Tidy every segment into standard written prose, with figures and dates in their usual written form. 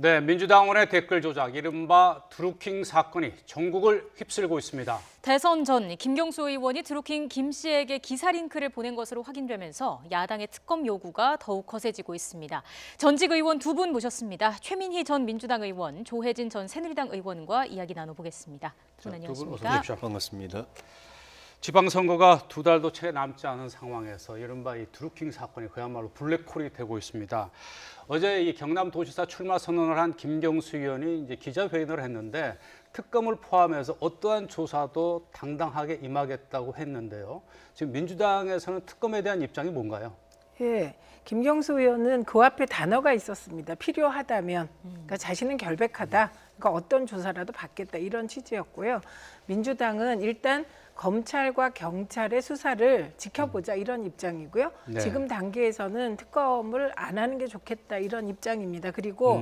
네, 민주당원의 댓글 조작, 이른바 드루킹 사건이 전국을 휩쓸고 있습니다. 대선 전 김경수 의원이 드루킹 김 씨에게 기사 링크를 보낸 것으로 확인되면서 야당의 특검 요구가 더욱 거세지고 있습니다. 전직 의원 두 분 모셨습니다. 최민희 전 민주당 의원, 조혜진 전 새누리당 의원과 이야기 나눠보겠습니다. 두 분 안녕하십니까? 네, 반갑습니다. 지방선거가 두 달도 채 남지 않은 상황에서 이른바 이 드루킹 사건이 그야말로 블랙홀이 되고 있습니다. 어제 이 경남도지사 출마 선언을 한 김경수 의원이 이제 기자회견을 했는데 특검을 포함해서 어떠한 조사도 당당하게 임하겠다고 했는데요. 지금 민주당에서는 특검에 대한 입장이 뭔가요? 예, 김경수 의원은 그 앞에 단어가 있었습니다. 필요하다면, 그러니까 자신은 결백하다, 그러니까 어떤 조사라도 받겠다 이런 취지였고요. 민주당은 일단 검찰과 경찰의 수사를 지켜보자 이런 입장이고요. 네. 지금 단계에서는 특검을 안 하는 게 좋겠다 이런 입장입니다. 그리고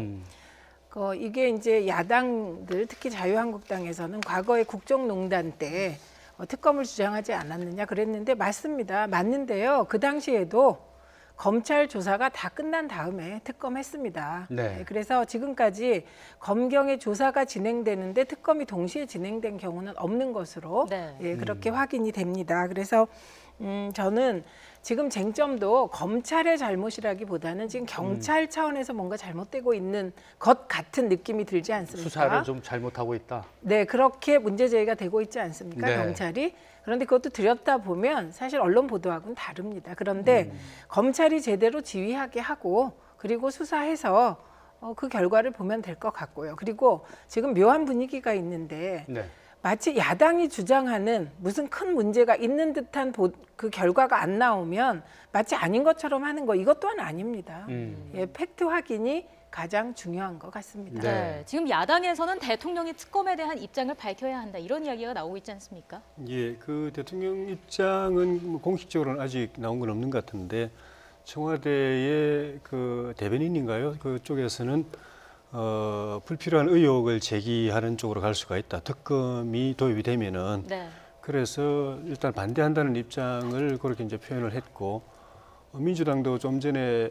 이게 이제 야당들, 특히 자유한국당에서는 과거에 국정농단 때 특검을 주장하지 않았느냐 그랬는데 맞습니다. 맞는데요. 그 당시에도 검찰 조사가 다 끝난 다음에 특검했습니다. 네. 그래서 지금까지 검경의 조사가 진행되는데 특검이 동시에 진행된 경우는 없는 것으로 그렇게 확인이 됩니다. 그래서 저는 지금 쟁점도 검찰의 잘못이라기보다는 지금 경찰 차원에서 뭔가 잘못되고 있는 것 같은 느낌이 들지 않습니까? 수사를 좀 잘못하고 있다. 네, 그렇게 문제 제기가 되고 있지 않습니까? 네. 경찰이. 그런데 그것도 들여다보면 사실 언론 보도하고는 다릅니다. 그런데 검찰이 제대로 지휘하게 하고 그리고 수사해서 그 결과를 보면 될 것 같고요. 그리고 지금 묘한 분위기가 있는데 마치 야당이 주장하는 무슨 큰 문제가 있는 듯한 그 결과가 안 나오면 마치 아닌 것처럼 하는 거 이것 또한 아닙니다. 예, 팩트 확인이 가장 중요한 것 같습니다. 네, 지금 야당에서는 대통령이 특검에 대한 입장을 밝혀야 한다 이런 이야기가 나오고 있지 않습니까? 예, 그 대통령 입장은 공식적으로는 아직 나온 건 없는 것 같은데 청와대의 그 대변인인가요? 그쪽에서는 불필요한 의혹을 제기하는 쪽으로 갈 수가 있다. 특검이 도입이 되면은 그래서 일단 반대한다는 입장을 그렇게 이제 표현을 했고 민주당도 좀 전에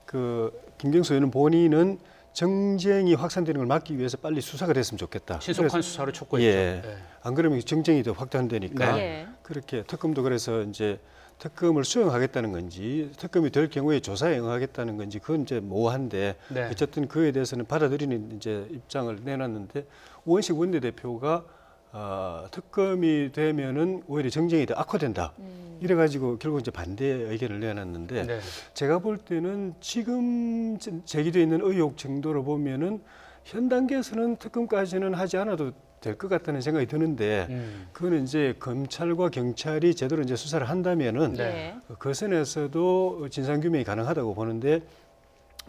그 김경수 의원 본인은 정쟁이 확산되는 걸 막기 위해서 빨리 수사가 됐으면 좋겠다. 신속한 수사를 촉구했죠. 예, 안 그러면 정쟁이 더 확대한다니까. 그렇게 특검도 그래서 이제 특검을 수용하겠다는 건지 특검이 될 경우에 조사에 응하겠다는 건지 그건 이제 모호한데 어쨌든 그에 대해서는 받아들이는 이제 입장을 내놨는데 우원식 원내대표가 특검이 되면은 오히려 정쟁이 더 악화된다. 이래가지고 결국 이제 반대 의견을 내놨는데 제가 볼 때는 지금 제기되어 있는 의혹 정도로 보면은 현 단계에서는 특검까지는 하지 않아도 될 것 같다는 생각이 드는데 그거는 이제 검찰과 경찰이 제대로 이제 수사를 한다면은 그 선에서도 진상 규명이 가능하다고 보는데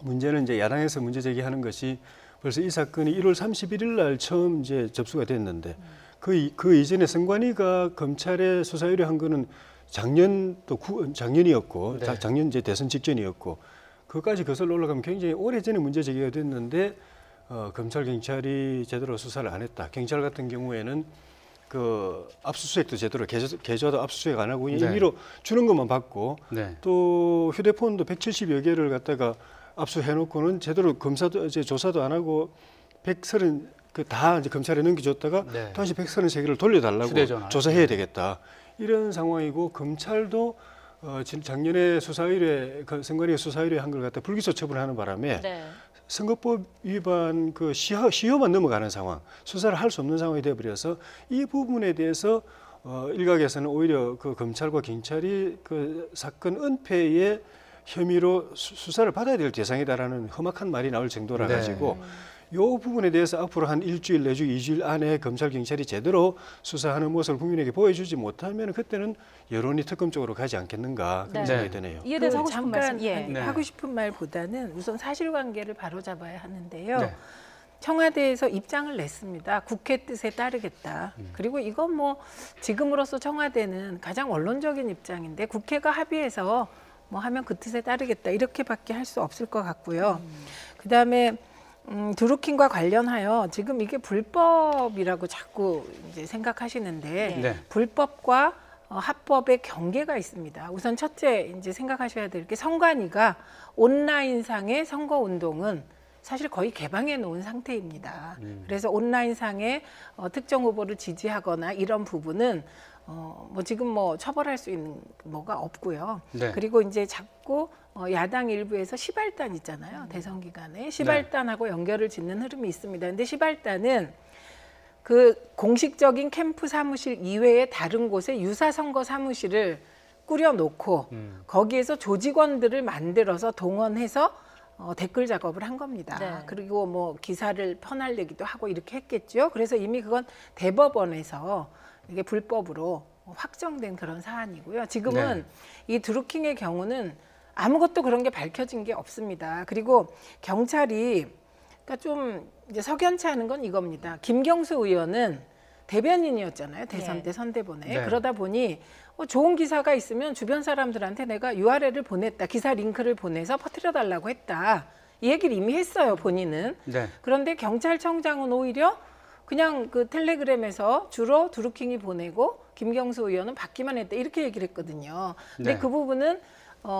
문제는 이제 야당에서 문제 제기하는 것이 벌써 이 사건이 1월 31일 날 처음 이제 접수가 됐는데 그 이전에 선관위가 검찰에 수사 의뢰한 거는 작년이었고 작년 이제 대선 직전이었고 그까지 거슬러 올라가면 굉장히 오래전에 문제 제기가 됐는데 검찰 경찰이 제대로 수사를 안 했다. 경찰 같은 경우에는 그 압수수색도 제대로 계좌도 압수수색 안 하고 임의로 주는 것만 받고 또 휴대폰도 170여 개를 갖다가 압수해놓고는 제대로 검사도 이제 조사도 안 하고 130 다 이제 검찰에 넘겨줬다가 다시 133개를 돌려달라고 휴대전화. 조사해야 되겠다. 이런 상황이고 검찰도 작년에 수사 의뢰 선관위 수사 의뢰 한 걸 갖다 불기소 처분하는 바람에 선거법 위반 그 시효만 넘어가는 상황, 수사를 할 수 없는 상황이 되어버려서 이 부분에 대해서 일각에서는 오히려 그 검찰과 경찰이 그 사건 은폐의 혐의로 수사를 받아야 될 대상이다라는 험악한 말이 나올 정도라 가지고 이 부분에 대해서 앞으로 한 일주일 내주 2주일 안에 검찰 경찰이 제대로 수사하는 모습을 국민에게 보여주지 못하면 그때는 여론이 특검 쪽으로 가지 않겠는가 그런 생각이 드네요. 이에 대해서 하고 싶은 말씀. 하고 싶은 말보다는 우선 사실관계를 바로잡아야 하는데요. 청와대에서 입장을 냈습니다. 국회 뜻에 따르겠다. 그리고 이건 뭐 지금으로서 청와대는 가장 원론적인 입장인데 국회가 합의해서 뭐 하면 그 뜻에 따르겠다 이렇게밖에 할 수 없을 것 같고요. 그다음에 드루킹과 관련하여 지금 이게 불법이라고 자꾸 이제 생각하시는데 불법과 합법의 경계가 있습니다. 우선 첫째 이제 생각하셔야 될 게 선관위가 온라인상의 선거운동은 사실 거의 개방해 놓은 상태입니다. 그래서 온라인상에 특정 후보를 지지하거나 이런 부분은 뭐 지금 뭐 처벌할 수 있는 뭐가 없고요. 네. 그리고 이제 자꾸 야당 일부에서 시발단 있잖아요. 대선 기간에 시발단하고 연결을 짓는 흐름이 있습니다. 근데 시발단은 그 공식적인 캠프 사무실 이외에 다른 곳에 유사 선거 사무실을 꾸려놓고 거기에서 조직원들을 만들어서 동원해서 댓글 작업을 한 겁니다. 네. 그리고 뭐 기사를 퍼날리기도 하고 이렇게 했겠죠. 그래서 이미 그건 대법원에서 이게 불법으로 확정된 그런 사안이고요. 지금은 이 드루킹의 경우는 아무것도 그런 게 밝혀진 게 없습니다. 그리고 경찰이 그러니까 좀 이제 석연치 않은 건 이겁니다. 김경수 의원은 대변인이었잖아요. 대선 때 선대본에. 네. 그러다 보니 좋은 기사가 있으면 주변 사람들한테 내가 URL을 보냈다. 기사 링크를 보내서 퍼뜨려달라고 했다. 이 얘기를 이미 했어요. 본인은. 네. 그런데 경찰청장은 오히려 그냥 그 텔레그램에서 주로 드루킹이 보내고 김경수 의원은 받기만 했다. 이렇게 얘기를 했거든요. 근데 네. 그 부분은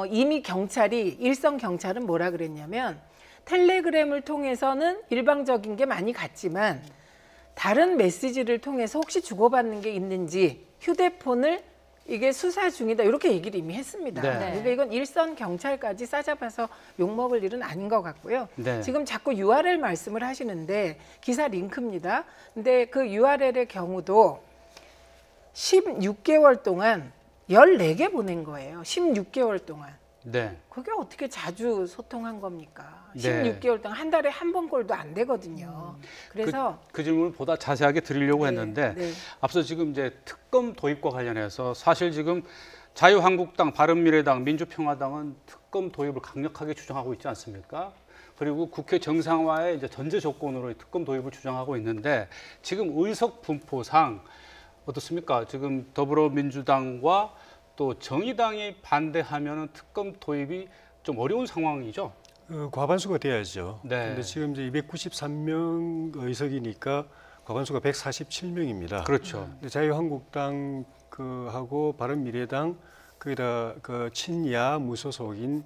이미 경찰이 일선 경찰은 뭐라 그랬냐면 텔레그램을 통해서는 일방적인 게 많이 갔지만 다른 메시지를 통해서 혹시 주고받는 게 있는지 휴대폰을 이게 수사 중이다 이렇게 얘기를 이미 했습니다. 네. 그러니까 이건 일선 경찰까지 싸잡아서 욕먹을 일은 아닌 것 같고요. 네. 지금 자꾸 URL 말씀을 하시는데 기사 링크입니다. 근데 그 URL의 경우도 16개월 동안 14개 보낸 거예요. 16개월 동안. 네. 그게 어떻게 자주 소통한 겁니까? 네. 16개월 동안 한 달에 한 번 꼴도 안 되거든요. 그래서 그 질문을 보다 자세하게 드리려고 네, 했는데 네. 앞서 지금 이제 특검 도입과 관련해서 사실 지금 자유한국당, 바른미래당, 민주평화당은 특검 도입을 강력하게 주장하고 있지 않습니까? 그리고 국회 정상화의 이제 전제 조건으로 특검 도입을 주장하고 있는데 지금 의석 분포상 어떻습니까? 지금 더불어민주당과 또 정의당이 반대하면은 특검 도입이 좀 어려운 상황이죠. 과반수가 돼야죠. 네. 근데 지금 이제 293명 의석이니까 과반수가 147명입니다. 그렇죠. 근데 자유한국당 하고 바른미래당 거기다 그 친야 무소속인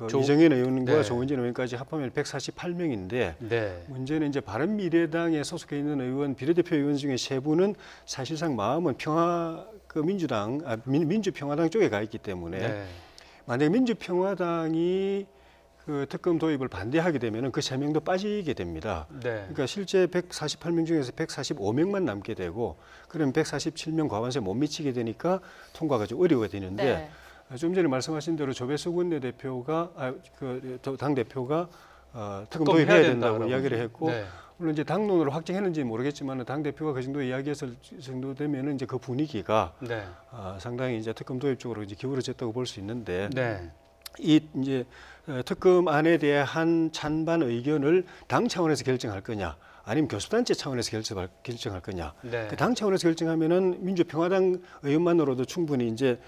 이정현 의원과 네. 조은진 의원까지 합하면 148명인데 네. 문제는 이제 바른미래당에 소속해 있는 의원 비례대표 의원 중에 세 분은 사실상 마음은 민주평화당 쪽에 가 있기 때문에 네. 만약에 민주평화당이 그 특검 도입을 반대하게 되면 그 세 명도 빠지게 됩니다. 네. 그러니까 실제 148명 중에서 145명만 남게 되고 그러면 147명 과반수에 못 미치게 되니까 통과가 좀 어려워야 되는데 좀 전에 말씀하신 대로 조배수 원내대표가 당 대표가 특검 도입해야 된다고 이야기를 했고 네. 물론 이제 당론으로 확정했는지 모르겠지만 당 대표가 그 정도 이야기했을 정도 되면은 이제 그 분위기가 네. 상당히 이제 특검 도입 쪽으로 이제 기울어졌다고 볼 수 있는데 네. 이 이제 특검 안에 대한 찬반 의견을 당 차원에서 결정할 거냐, 아니면 교수단체 차원에서 결정할 거냐. 네. 그 당 차원에서 결정하면은 민주평화당 의원만으로도 충분히 이제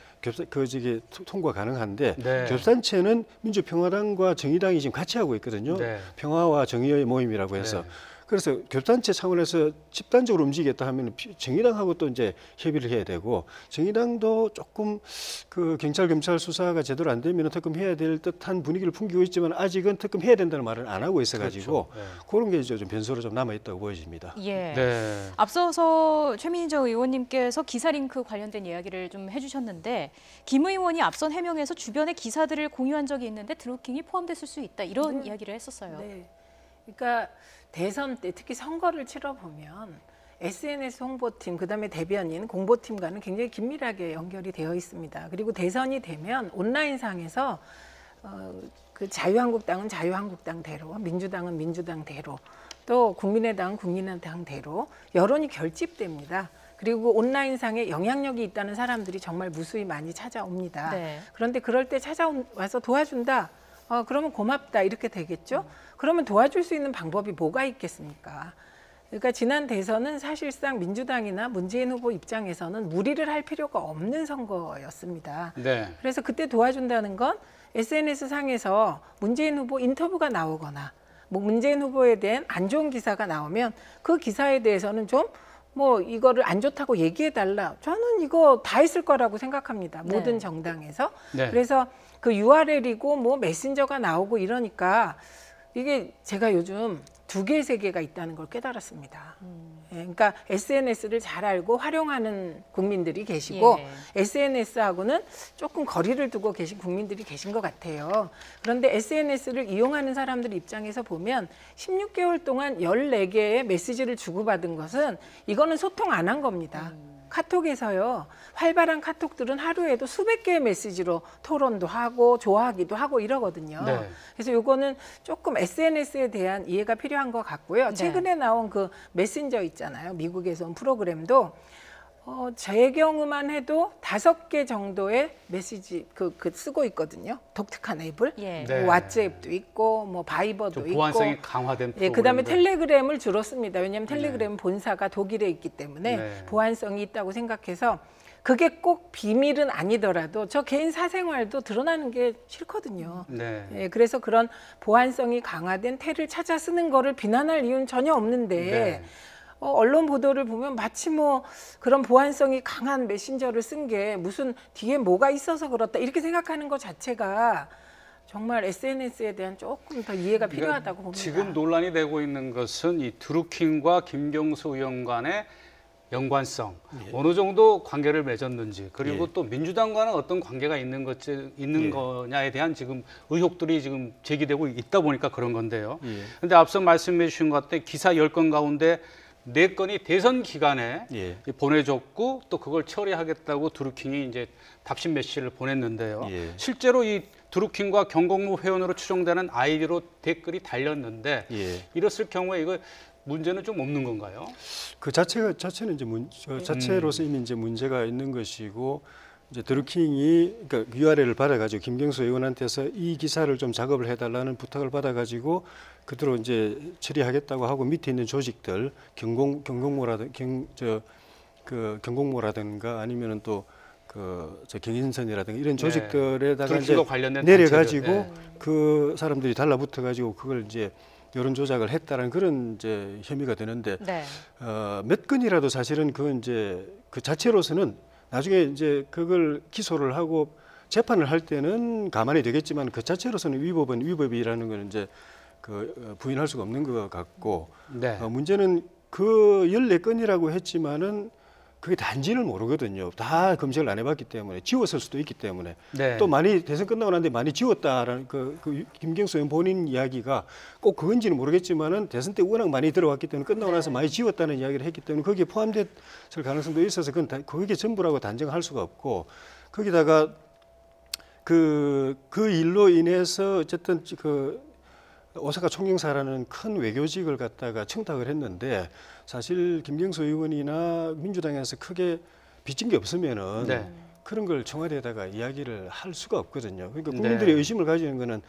통과 가능한데 네. 교수단체는 민주평화당과 정의당이 지금 같이 하고 있거든요. 네. 평화와 정의의 모임이라고 해서. 네. 그래서 교단체 차원에서 집단적으로 움직이겠다 하면 정의당하고 또 이제 협의를 해야 되고 정의당도 조금 그 경찰 수사가 제대로 안 되면 특검해야 될 듯한 분위기를 풍기고 있지만 아직은 특검해야 된다는 말을 안 하고 있어가지고 그렇죠. 네. 그런 게 이제 좀 변수로 좀 남아 있다고 보여집니다. 예. 네. 앞서서 최민희 전 의원님께서 기사 링크 관련된 이야기를 좀 해주셨는데 김 의원이 앞선 해명에서 주변에 기사들을 공유한 적이 있는데 드루킹이 포함됐을 수 있다 이런 이야기를 했었어요. 네. 그러니까 대선 때 특히 선거를 치러보면 SNS 홍보팀, 그다음에 대변인, 공보팀과는 굉장히 긴밀하게 연결이 되어 있습니다. 그리고 대선이 되면 온라인상에서 그 자유한국당은 자유한국당대로, 민주당은 민주당대로, 또 국민의당은 국민의당대로 여론이 결집됩니다. 그리고 온라인상에 영향력이 있다는 사람들이 정말 무수히 많이 찾아옵니다. 네. 그런데 그럴 때 찾아와서 도와준다. 그러면 고맙다 이렇게 되겠죠. 그러면 도와줄 수 있는 방법이 뭐가 있겠습니까? 그러니까 지난 대선은 사실상 민주당이나 문재인 후보 입장에서는 무리를 할 필요가 없는 선거였습니다. 네. 그래서 그때 도와준다는 건 SNS 상에서 문재인 후보 인터뷰가 나오거나 뭐 문재인 후보에 대한 안 좋은 기사가 나오면 그 기사에 대해서는 좀 뭐 이거를 안 좋다고 얘기해달라. 저는 이거 다 했을 거라고 생각합니다. 네. 모든 정당에서. 네. 그래서 그 URL이고 뭐 메신저가 나오고 이러니까 이게 제가 요즘 두 개 세계가 있다는 걸 깨달았습니다. 예, 그러니까 SNS를 잘 알고 활용하는 국민들이 계시고 예. SNS하고는 조금 거리를 두고 계신 국민들이 계신 것 같아요. 그런데 SNS를 이용하는 사람들 입장에서 보면 16개월 동안 14개의 메시지를 주고받은 것은 이거는 소통 안 한 겁니다. 카톡에서요. 활발한 카톡들은 하루에도 수백 개의 메시지로 토론도 하고 좋아하기도 하고 이러거든요. 네. 그래서 요거는 조금 SNS에 대한 이해가 필요한 것 같고요. 네. 최근에 나온 그 메신저 있잖아요. 미국에서 온 프로그램도 제 경우만 해도 5개 정도의 메시지 그 쓰고 있거든요. 독특한 앱을. 예. 네. 뭐 왓츠앱도 있고 뭐 바이버도 좀 있고. 보안성이 강화된 예, 그다음에 프로그램들. 텔레그램을 주로 씁니다. 왜냐하면 텔레그램 본사가 독일에 있기 때문에 네. 보안성이 있다고 생각해서 그게 꼭 비밀은 아니더라도 저 개인 사생활도 드러나는 게 싫거든요. 네. 예, 그래서 그런 보안성이 강화된 텔을 찾아 쓰는 거를 비난할 이유는 전혀 없는데 네. 언론 보도를 보면 마치 뭐 그런 보안성이 강한 메신저를 쓴 게 무슨 뒤에 뭐가 있어서 그렇다 이렇게 생각하는 것 자체가 정말 SNS에 대한 조금 더 이해가 필요하다고 봅니다. 지금 논란이 되고 있는 것은 이 드루킹과 김경수 의원 간의 연관성, 어느 정도 관계를 맺었는지, 그리고 또 민주당과는 어떤 관계가 있는 거냐에 대한 지금 의혹들이 지금 제기되고 있다 보니까 그런 건데요. 그런데 앞서 말씀해 주신 것 같아 기사 10건 가운데 4건이 대선 기간에 보내줬고 또 그걸 처리하겠다고 드루킹이 이제 답신 메시지를 보냈는데요. 실제로 이 드루킹과 경공무 회원으로 추정되는 아이디로 댓글이 달렸는데 이랬을 경우에 이거 문제는 좀 없는 건가요? 그 자체는 이제 자체로서 이미 이제 문제가 있는 것이고 이제 드루킹이 그러니까 위아래를 받아가지고 김경수 의원한테서 이 기사를 좀 작업을 해달라는 부탁을 받아가지고 그대로 이제 처리하겠다고 하고 밑에 있는 조직들 경공모라든가 아니면은 또 경인선이라든가 이런 조직들에다가 이제 내려가지고 그 사람들이 달라붙어가지고 그걸 이제 여론 조작을 했다는 그런 이제 혐의가 되는데 네. 몇 건이라도 사실은 그 이제 그 자체로서는 나중에 이제 그걸 기소를 하고 재판을 할 때는 가만히 되겠지만 그 자체로서는 위법은 위법이라는 걸 이제 그 부인할 수가 없는 것 같고 문제는 그 14건이라고 했지만은 그게 단지를 모르거든요. 다 검색을 안 해봤기 때문에 지웠을 수도 있기 때문에 또 많이 대선 끝나고 난데 많이 지웠다라는 그 김경수 의원 본인 이야기가 꼭 그건지는 모르겠지만은 대선 때 워낙 많이 들어왔기 때문에 끝나고 나서 많이 지웠다는 이야기를 했기 때문에 거기에 포함됐을 가능성도 있어서 그건 그게 전부라고 단정할 수가 없고 거기다가 그 일로 인해서 어쨌든 그 오사카 총영사라는 큰 외교직을 갖다가 청탁을 했는데 사실 김경수 의원이나 민주당에서 크게 빚진 게 없으면은 그런 걸 청와대에다가 이야기를 할 수가 없거든요. 그러니까 국민들이 의심을 가지는 거는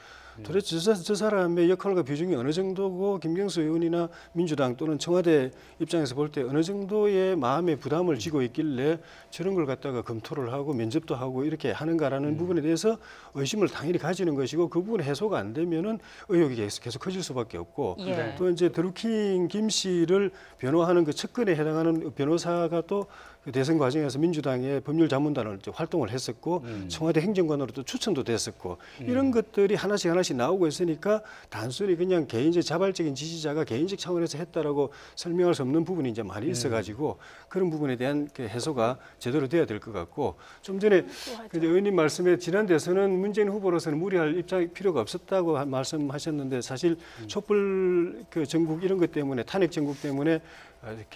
도대체 저 사람의 역할과 비중이 어느 정도고 김경수 의원이나 민주당 또는 청와대 입장에서 볼 때 어느 정도의 마음의 부담을 지고 있길래 저런 걸 갖다가 검토를 하고 면접도 하고 이렇게 하는가라는 부분에 대해서 의심을 당연히 가지는 것이고 그 부분이 해소가 안 되면은 의혹이 계속 커질 수밖에 없고 또 이제 드루킹 김 씨를 변호하는 그 측근에 해당하는 변호사가 또 대선 과정에서 민주당의 법률자문단을 활동을 했었고 청와대 행정관으로 또 추천도 됐었고 이런 것들이 하나씩 나오고 있으니까 단순히 그냥 개인적 자발적인 지지자가 개인적 차원에서 했다라고 설명할 수 없는 부분이 이제 많이 있어가지고 그런 부분에 대한 그 해소가 제대로 돼야 될 것 같고 좀 전에 의원님 말씀에 지난 대선은 문재인 후보로서는 무리할 필요가 없었다고 말씀하셨는데 사실 촛불 그 전국 이런 것 때문에 탄핵 전국 때문에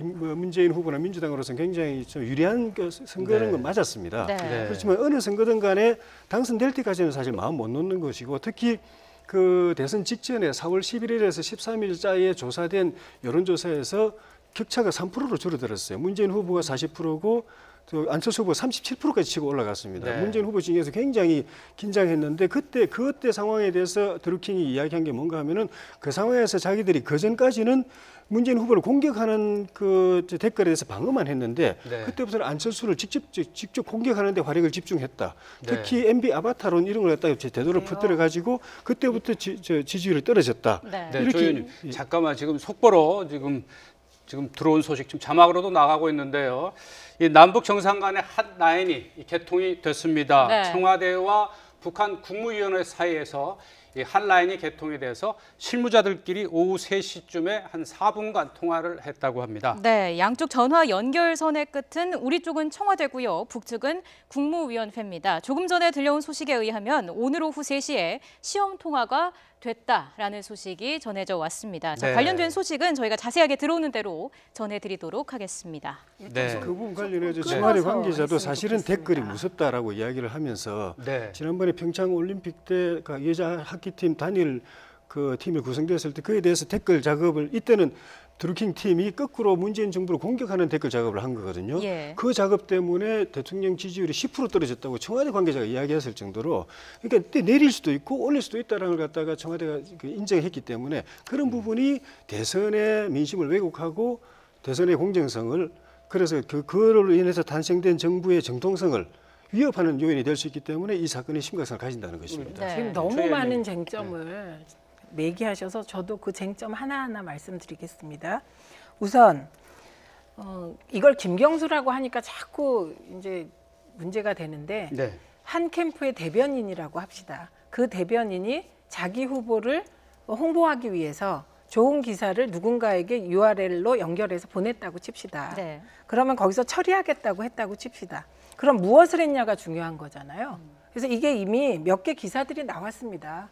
문재인 후보나 민주당으로서는 굉장히 좀 유리한 선거는 건 맞았습니다. 그렇지만 어느 선거든 간에 당선될 때까지는 사실 마음 못 놓는 것이고 특히 그 대선 직전에 4월 11일에서 13일자에 조사된 여론조사에서 격차가 3%로 줄어들었어요. 문재인 후보가 40%고 또 안철수 후보가 37%까지 치고 올라갔습니다. 문재인 후보 중에서 굉장히 긴장했는데 그때 상황에 대해서 드루킹이 이야기한 게 뭔가 하면은 그 상황에서 자기들이 그 전까지는 문재인 후보를 공격하는 그 댓글에 대해서 방어만 했는데 그때부터는 안철수를 직접 공격하는 데 화력을 집중했다. 특히 MB 아바타론 이런 걸 갖다가 되도록 퍼뜨려 가지고 그때부터 지지율이 떨어졌다. 이렇게 의원님, 잠깐만 지금 속보로 지금 들어온 소식 지금 자막으로도 나가고 있는데요. 이 남북 정상 간의 핫 라인이 개통이 됐습니다. 청와대와 북한 국무위원회 사이에서 이 한라인이 개통이 돼서 실무자들끼리 오후 3시쯤에 한 4분간 통화를 했다고 합니다. 네, 양쪽 전화 연결선의 끝은 우리 쪽은 청와대고요. 북측은 국무위원회입니다. 조금 전에 들려온 소식에 의하면 오늘 오후 3시에 시험 통화가 됐다라는 소식이 전해져 왔습니다. 자, 네. 관련된 소식은 저희가 자세하게 들어오는 대로 전해드리도록 하겠습니다. 네. 그 부분 관련해서 끊어서 청와대 관계자도 했으면 사실은 좋겠습니다. 댓글이 무섭다라고 이야기를 하면서 네. 지난번에 평창 올림픽 때 그 여자 하키팀 단일 그 팀이 구성되었을 때 그에 대해서 댓글 작업을 이때는 드루킹 팀이 거꾸로 문재인 정부를 공격하는 댓글 작업을 한 거거든요. 예. 그 작업 때문에 대통령 지지율이 10% 떨어졌다고 청와대 관계자가 이야기했을 정도로 그러니까 때 내릴 수도 있고 올릴 수도 있다는 걸 갖다가 청와대가 그 인정했기 때문에 그런 부분이 대선의 민심을 왜곡하고 대선의 공정성을 그래서 그거로 인해서 탄생된 정부의 정통성을 위협하는 요인이 될 수 있기 때문에 이 사건이 심각성을 가진다는 것입니다. 네. 지금 너무 최현님. 많은 쟁점을 매기하셔서 저도 그 쟁점 하나하나 말씀드리겠습니다. 우선 이걸 김경수라고 하니까 자꾸 이제 문제가 되는데 네. 한 캠프의 대변인이라고 합시다. 그 대변인이 자기 후보를 홍보하기 위해서 좋은 기사를 누군가에게 URL로 연결해서 보냈다고 칩시다. 네. 그러면 거기서 처리하겠다고 했다고 칩시다. 그럼 무엇을 했냐가 중요한 거잖아요. 그래서 이게 이미 몇 개 기사들이 나왔습니다.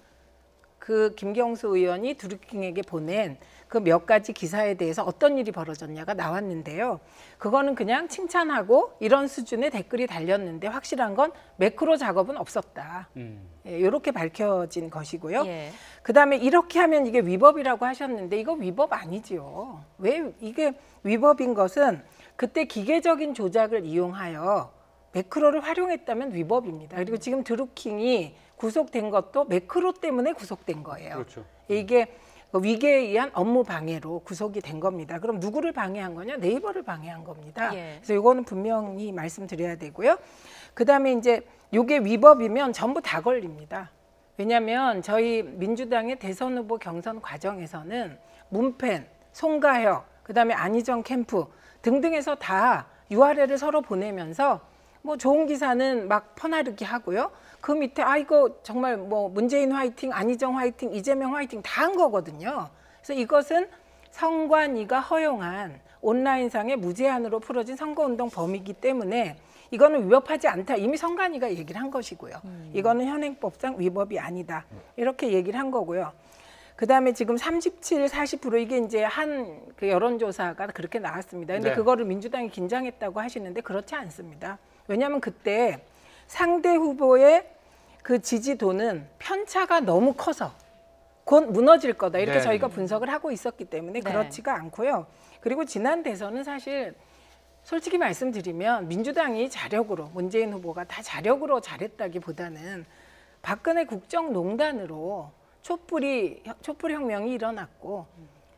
그 김경수 의원이 드루킹에게 보낸 그 몇 가지 기사에 대해서 어떤 일이 벌어졌냐가 나왔는데요. 그거는 그냥 칭찬하고 이런 수준의 댓글이 달렸는데 확실한 건 매크로 작업은 없었다. 예, 이렇게 밝혀진 것이고요. 예. 그다음에 이렇게 하면 이게 위법이라고 하셨는데 이거 위법 아니지요. 왜 이게 위법인 것은 그때 기계적인 조작을 이용하여 매크로를 활용했다면 위법입니다. 그리고 지금 드루킹이 구속된 것도 매크로 때문에 구속된 거예요. 그렇죠. 이게 위계에 의한 업무 방해로 구속이 된 겁니다. 그럼 누구를 방해한 거냐? 네이버를 방해한 겁니다. 예. 그래서 이거는 분명히 말씀드려야 되고요. 그다음에 이제 이게 위법이면 전부 다 걸립니다. 왜냐하면 저희 민주당의 대선 후보 경선 과정에서는 문펜, 송가혁, 그다음에 안희정 캠프 등등에서 다 URL을 서로 보내면서 뭐 좋은 기사는 막 퍼나르기 하고요. 그 밑에 이거 정말 뭐 문재인 화이팅, 안희정 화이팅, 이재명 화이팅 다 한 거거든요. 그래서 이것은 선관위가 허용한 온라인상의 무제한으로 풀어진 선거운동 범위이기 때문에 이거는 위법하지 않다. 이미 선관위가 얘기를 한 것이고요. 이거는 현행법상 위법이 아니다. 이렇게 얘기를 한 거고요. 그다음에 지금 37, 40% 이게 이제 한 그 여론조사가 그렇게 나왔습니다. 근데 네. 그거를 민주당이 긴장했다고 하시는데 그렇지 않습니다. 왜냐하면 그때 상대 후보의 그 지지도는 편차가 너무 커서 곧 무너질 거다. 이렇게 네. 저희가 분석을 하고 있었기 때문에 네. 그렇지가 않고요. 그리고 지난 대선은 사실 솔직히 말씀드리면 민주당이 자력으로 문재인 후보가 다 자력으로 잘했다기보다는 박근혜 국정농단으로 촛불 혁명이 일어났고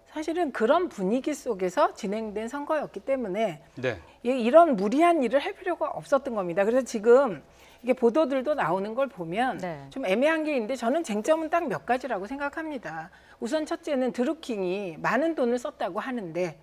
사실은 그런 분위기 속에서 진행된 선거였기 때문에 네. 이런 무리한 일을 할 필요가 없었던 겁니다. 그래서 지금 이게 보도들도 나오는 걸 보면 네. 좀 애매한 게 있는데 저는 쟁점은 딱 몇 가지라고 생각합니다. 우선 첫째는 드루킹이 많은 돈을 썼다고 하는데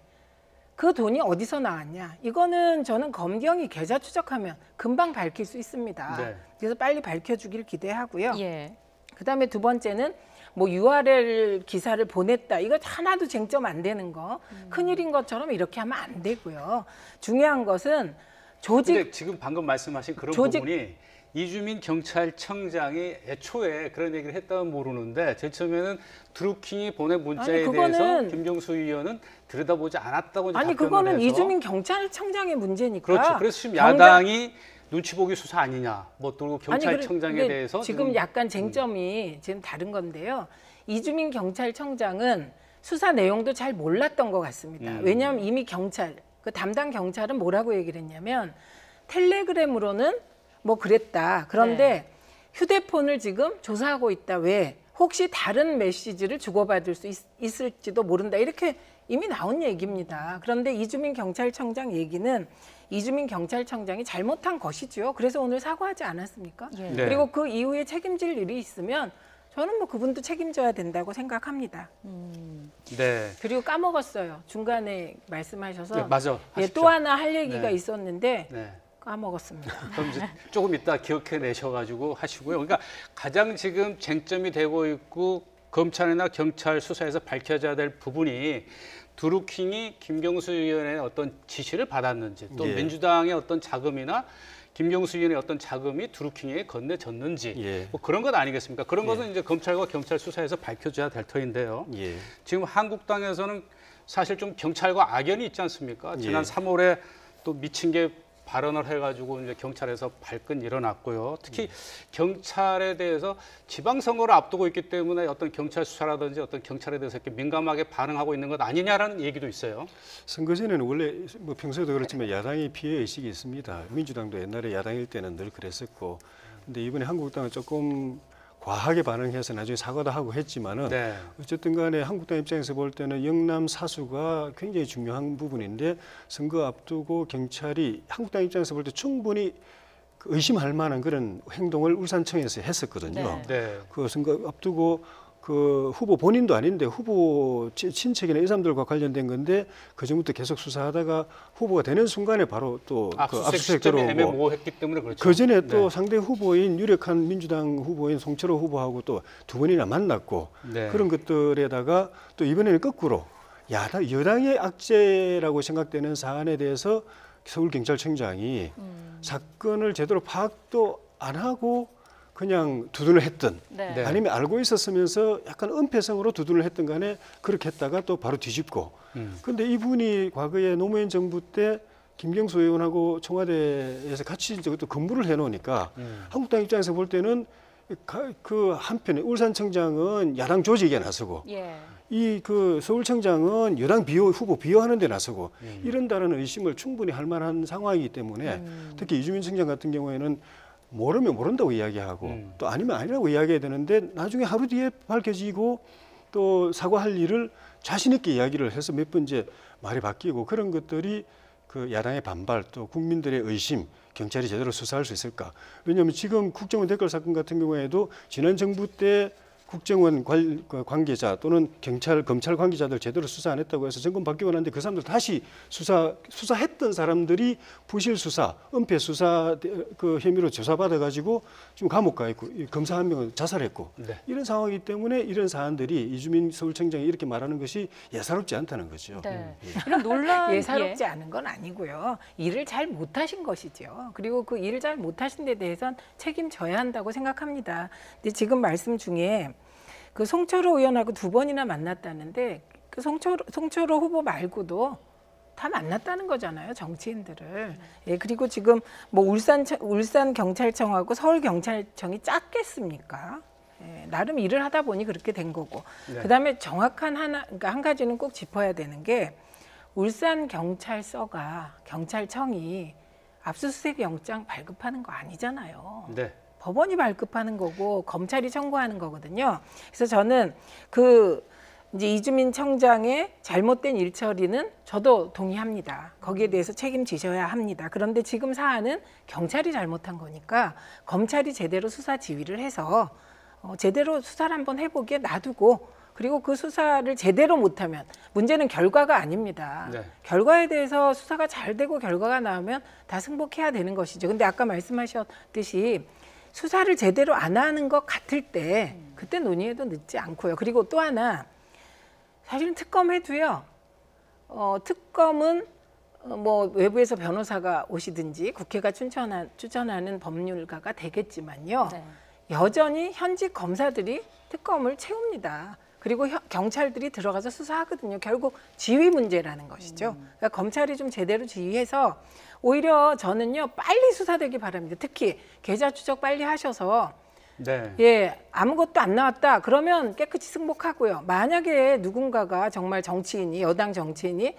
그 돈이 어디서 나왔냐? 이거는 저는 검경이 계좌 추적하면 금방 밝힐 수 있습니다. 네. 그래서 빨리 밝혀주길 기대하고요. 예. 그다음에 두 번째는 뭐 URL 기사를 보냈다. 이거 하나도 쟁점 안 되는 거. 큰일인 것처럼 이렇게 하면 안 되고요. 중요한 것은 조직 근데 지금 방금 말씀하신 그런 부분이 이주민 경찰청장이 애초에 그런 얘기를 했다면 모르는데 제일 처음에는 드루킹이 보낸 문자에 아니, 대해서 그거는- 김경수 의원은 들여다보지 않았다고 이제 아니 답변을 그거는 해서. 이주민 경찰청장의 문제니까. 그렇죠. 그래서 지금 경장- 야당이 눈치 보기 수사 아니냐. 뭐 또 경찰청장에 근데 대해서 지금 약간 쟁점이 지금 다른 건데요. 이주민 경찰청장은 수사 내용도 잘 몰랐던 것 같습니다. 왜냐하면 이미 경찰 그 담당 경찰은 뭐라고 얘기를 했냐면 텔레그램으로는 뭐 그랬다. 그런데 네. 휴대폰을 지금 조사하고 있다. 왜? 혹시 다른 메시지를 주고받을 수 있을지도 모른다. 이렇게 이미 나온 얘기입니다. 그런데 이주민 경찰청장 얘기는 이주민 경찰청장이 잘못한 것이죠. 그래서 오늘 사과하지 않았습니까? 예. 네. 그리고 그 이후에 책임질 일이 있으면 저는 뭐 그분도 책임져야 된다고 생각합니다. 네. 그리고 까먹었어요. 중간에 말씀하셔서 네, 맞아. 예, 하십시오. 또 하나 할 얘기가 네. 있었는데 네. 까먹었습니다. 그럼 이제 조금 이따 기억해내셔가지고 하시고요. 그러니까 가장 지금 쟁점이 되고 있고 검찰이나 경찰 수사에서 밝혀져야 될 부분이 드루킹이 김경수 의원의 어떤 지시를 받았는지 또 예. 민주당의 어떤 자금이나 김경수 의원의 어떤 자금이 드루킹에게 건네졌는지 예. 뭐 그런 것 아니겠습니까? 그런 것은 이제 검찰과 경찰 수사에서 밝혀져야 될 터인데요. 예. 지금 한국당에서는 사실 좀 경찰과 악연이 있지 않습니까? 지난 예. 3월에 또 미친 게 발언을 해가지고 이제 경찰에서 발끈 일어났고요. 특히 경찰에 대해서 지방선거를 앞두고 있기 때문에 어떤 경찰 수사라든지 어떤 경찰에 대해서 이렇게 민감하게 반응하고 있는 것 아니냐라는 얘기도 있어요. 선거 전에는 원래 뭐 평소에도 그렇지만 야당의 피해 의식이 있습니다. 민주당도 옛날에 야당일 때는 늘 그랬었고, 근데 이번에 한국당은 조금 과하게 반응해서 나중에 사과도 하고 했지만은 네. 어쨌든 간에 한국당 입장에서 볼 때는 영남 사수가 굉장히 중요한 부분인데 선거 앞두고 경찰이 한국당 입장에서 볼 때 충분히 의심할 만한 그런 행동을 울산청에서 했었거든요. 네. 네. 그 선거 앞두고 그 후보 본인도 아닌데 후보 친척이나 이 사람들과 관련된 건데 그 전부터 계속 수사하다가 후보가 되는 순간에 바로 또 그 압수수색 압수수색 시점이 들어오고 애매모호했기 때문에 그렇죠. 그 전에 또 네. 상대 후보인 유력한 민주당 후보인 송철호 후보하고 또 두 번이나 만났고 네. 그런 것들에다가 또 이번에는 거꾸로 여당의 악재라고 생각되는 사안에 대해서 서울경찰청장이 사건을 제대로 파악도 안 하고 그냥 두둔을 했던 네. 네. 아니면 알고 있었으면서 약간 은폐성으로 두둔을 했던 간에 그렇게 했다가 또 바로 뒤집고 근데 이분이 과거에 노무현 정부 때 김경수 의원하고 청와대에서 같이 이제 또 근무를 해놓으니까 한국당 입장에서 볼 때는 그 한편에 울산청장은 야당 조직에 나서고 예. 이 그 서울청장은 여당 후보 비호하는 데 나서고 이런다는 의심을 충분히 할 만한 상황이기 때문에 특히 이주민 청장 같은 경우에는 모르면 모른다고 이야기하고 또 아니면 아니라고 이야기해야 되는데 나중에 하루 뒤에 밝혀지고 또 사과할 일을 자신 있게 이야기를 해서 몇 번째 말이 바뀌고 그런 것들이 그 야당의 반발 또 국민들의 의심 경찰이 제대로 수사할 수 있을까? 왜냐하면 지금 국정원 댓글 사건 같은 경우에도 지난 정부 때 국정원 관계자 또는 검찰 관계자들 제대로 수사 안 했다고 해서 정권 바뀌고 났는데 그 사람들 다시 수사했던 사람들이 부실 수사, 은폐 수사 그 혐의로 조사받아 가지고 지금 감옥 가 있고 검사 한 명은 자살했고 네. 이런 상황이기 때문에 이런 사안들이 이주민 서울청장이 이렇게 말하는 것이 예사롭지 않다는 거죠. 네. 이런 논란 예사롭지 않은 건 아니고요. 일을 잘 못하신 것이죠. 그리고 그 일을 잘 못하신 데 대해서는 책임져야 한다고 생각합니다. 근데 지금 말씀 중에 그 송철호 의원하고 두 번이나 만났다는데 그 송철호 후보 말고도 다 만났다는 거잖아요, 정치인들을. 예, 그리고 지금 뭐 울산 경찰청하고 서울 경찰청이 짰겠습니까? 예, 나름 일을 하다 보니 그렇게 된 거고. 네. 그다음에 정확한 그러니까 한 가지는 꼭 짚어야 되는 게 울산 경찰청이 압수수색 영장 발급하는 거 아니잖아요. 네. 법원이 발급하는 거고 검찰이 청구하는 거거든요. 그래서 저는 이제 이주민 청장의 잘못된 일 처리는 저도 동의합니다. 거기에 대해서 책임지셔야 합니다. 그런데 지금 사안은 경찰이 잘못한 거니까 검찰이 제대로 수사 지휘를 해서 제대로 수사를 한번 해보게 놔두고 그리고 그 수사를 제대로 못하면 문제는 결과가 아닙니다. 네. 결과에 대해서 수사가 잘 되고 결과가 나오면 다 승복해야 되는 것이죠. 근데 아까 말씀하셨듯이 수사를 제대로 안 하는 것 같을 때 그때 논의해도 늦지 않고요. 그리고 또 하나 사실은 특검해도요. 특검은 뭐 외부에서 변호사가 오시든지 국회가 추천하는 법률가가 되겠지만요. 네. 여전히 현직 검사들이 특검을 채웁니다. 그리고 경찰들이 들어가서 수사하거든요. 결국 지휘 문제라는 것이죠. 그러니까 검찰이 좀 제대로 지휘해서 오히려 저는요 빨리 수사되기 바랍니다. 특히 계좌 추적 빨리 하셔서 네. 예 아무것도 안 나왔다 그러면 깨끗이 승복하고요. 만약에 누군가가 정말 정치인이 여당 정치인이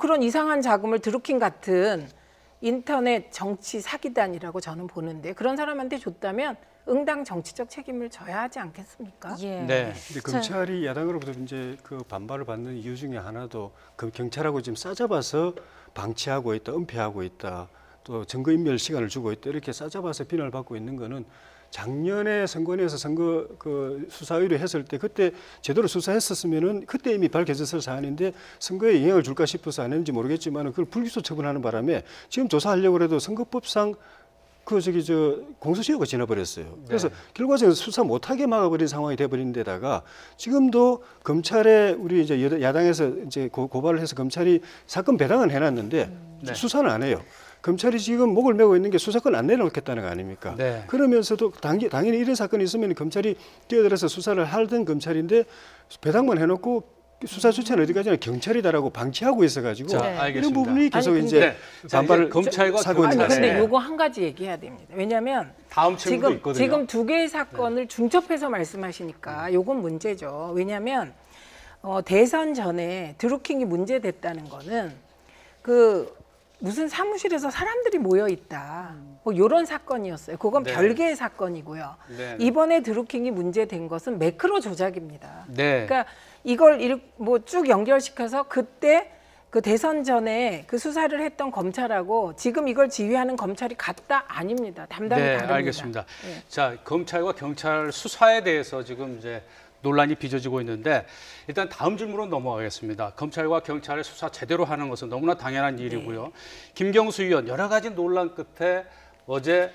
그런 이상한 자금을 드루킹 같은 인터넷 정치 사기단이라고 저는 보는데 그런 사람한테 줬다면 응당 정치적 책임을 져야 하지 않겠습니까? 예. 네. 근데 검찰이 야당으로부터 이제 그 반발을 받는 이유 중에 하나도 그 경찰하고 지금 싸잡아서 방치하고 있다, 은폐하고 있다, 또 증거인멸 시간을 주고 있다 이렇게 싸잡아서 비난을 받고 있는 거는 작년에 선관위에서 선거 그 수사 의뢰했을 때 그때 제대로 수사했었으면은 그때 이미 밝혀졌을 사안인데 선거에 영향을 줄까 싶어서 안 했는지 모르겠지만 그걸 불기소 처분하는 바람에 지금 조사하려고 해도 선거법상 그 저기 저 공소시효가 지나버렸어요. 그래서 결과적으로 수사 못하게 막아버린 상황이 돼버린 데다가 지금도 검찰에 우리 이제 야당에서 이제 고발을 해서 검찰이 사건 배당은 해놨는데 수사는 안 해요. 검찰이 지금 목을 메고 있는 게 수사권 안 내놓겠다는 거 아닙니까? 네. 그러면서도 당연히 이런 사건이 있으면 검찰이 뛰어들어서 수사를 하던 검찰인데 배당만 해놓고 수사 주체는 어디까지나 경찰이다라고 방치하고 있어가지고 자, 이런 알겠습니다. 부분이 계속 아니, 이제 네. 자, 반발을 이제 검찰과 사고 있는 경찰의 근데 거죠. 요거 한 가지 얘기해야 됩니다. 왜냐하면 다음 질문도 있거든요. 지금 두 개의 사건을 중첩해서 말씀하시니까 요건 문제죠. 왜냐하면 대선 전에 드루킹이 문제됐다는 거는 그 무슨 사무실에서 사람들이 모여 있다. 뭐 이런 사건이었어요. 그건 네. 별개의 사건이고요. 네. 이번에 드루킹이 문제된 것은 매크로 조작입니다. 네. 그러니까 이걸 뭐 쭉 연결시켜서 그때 그 대선 전에 그 수사를 했던 검찰하고 지금 이걸 지휘하는 검찰이 같다? 아닙니다. 담당이 네, 다릅니다. 알겠습니다. 네. 자, 검찰과 경찰 수사에 대해서 지금 이제 논란이 빚어지고 있는데 일단 다음 질문으로 넘어가겠습니다. 검찰과 경찰의 수사 제대로 하는 것은 너무나 당연한 일이고요. 김경수 의원 여러 가지 논란 끝에 어제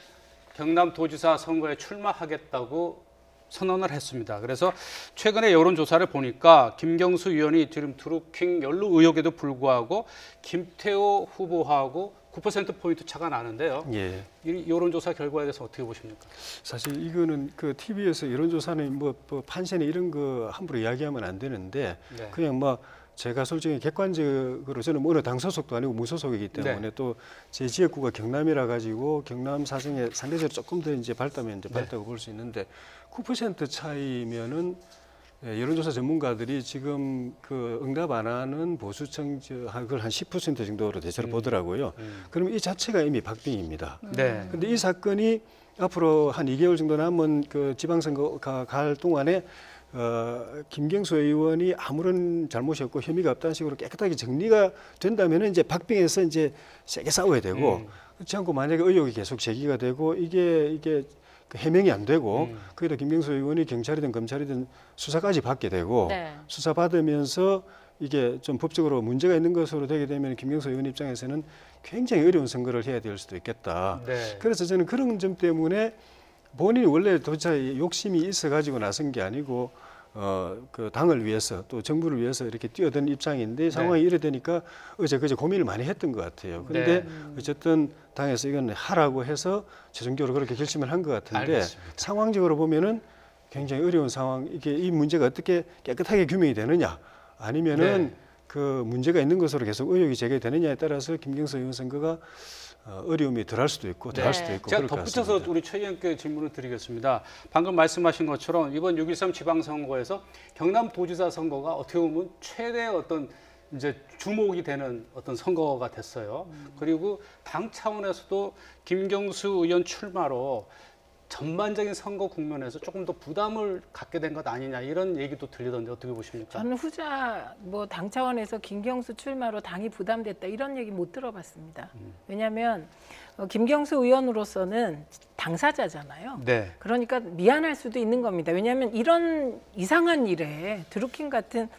경남도지사 선거에 출마하겠다고 선언을 했습니다. 그래서 최근에 여론조사를 보니까 김경수 의원이 지금 드루킹 연루 의혹에도 불구하고 김태호 후보하고 9%포인트 차가 나는데요. 예. 이 여론조사 결과에 대해서 어떻게 보십니까? 사실 이거는 그 TV에서 여론조사는 뭐 판세나 이런 거 함부로 이야기하면 안 되는데 네. 그냥 뭐 제가 솔직히 객관적으로 저는 어느 당 소속도 아니고 무소속이기 때문에 네. 또 제 지역구가 경남이라 가지고 경남 사정에 상대적으로 조금 더 이제 밝다면 이제 밝다고 볼 수 있는데 9% 차이면은 여론조사 전문가들이 지금 그 응답 안 하는 보수층 그걸 한 10% 정도로 대체로 보더라고요. 그러면 이 자체가 이미 박빙입니다. 네. 근데 이 사건이 앞으로 한 2개월 정도 남은 그 지방선거가 갈 동안에 김경수 의원이 아무런 잘못이 없고 혐의가 없다는 식으로 깨끗하게 정리가 된다면 이제 박빙해서 이제 세게 싸워야 되고 그렇지 않고 만약에 의혹이 계속 제기가 되고 이게 그 해명이 안 되고 거기다 김경수 의원이 경찰이든 검찰이든 수사까지 받게 되고 네. 수사 받으면서 이게 좀 법적으로 문제가 있는 것으로 되게 되면 김경수 의원 입장에서는 굉장히 어려운 선거를 해야 될 수도 있겠다. 네. 그래서 저는 그런 점 때문에 본인이 원래 도대체 욕심이 있어 가지고 나선 게 아니고 그 당을 위해서 또 정부를 위해서 이렇게 뛰어든 입장인데 상황이 이래 되니까 어제 그제 고민을 많이 했던 것 같아요. 그런데 어쨌든 당에서 이건 하라고 해서 최종적으로 그렇게 결심을 한 것 같은데 알겠습니다. 상황적으로 보면은 굉장히 어려운 상황. 이게 이 문제가 어떻게 깨끗하게 규명이 되느냐 아니면은 네. 그 문제가 있는 것으로 계속 의혹이 제기되느냐에 따라서 김경수 의원 선거가 어려움이 덜할 수도 있고 더할 수도 있고 제가 그럴 것 덧붙여서 같습니다. 우리 최 의원께 질문을 드리겠습니다. 방금 말씀하신 것처럼 이번 6.13 지방선거에서 경남도지사 선거가 어떻게 보면 최대 어떤 이제 주목이 되는 어떤 선거가 됐어요. 그리고 당 차원에서도 김경수 의원 출마로 전반적인 선거 국면에서 조금 더 부담을 갖게 된 것 아니냐 이런 얘기도 들리던데 어떻게 보십니까? 저는 후자 뭐 당 차원에서 김경수 출마로 당이 부담됐다 이런 얘기 못 들어봤습니다. 왜냐하면 김경수 의원으로서는 당사자잖아요. 네. 그러니까 미안할 수도 있는 겁니다. 왜냐하면 이런 이상한 일에 드루킹 같은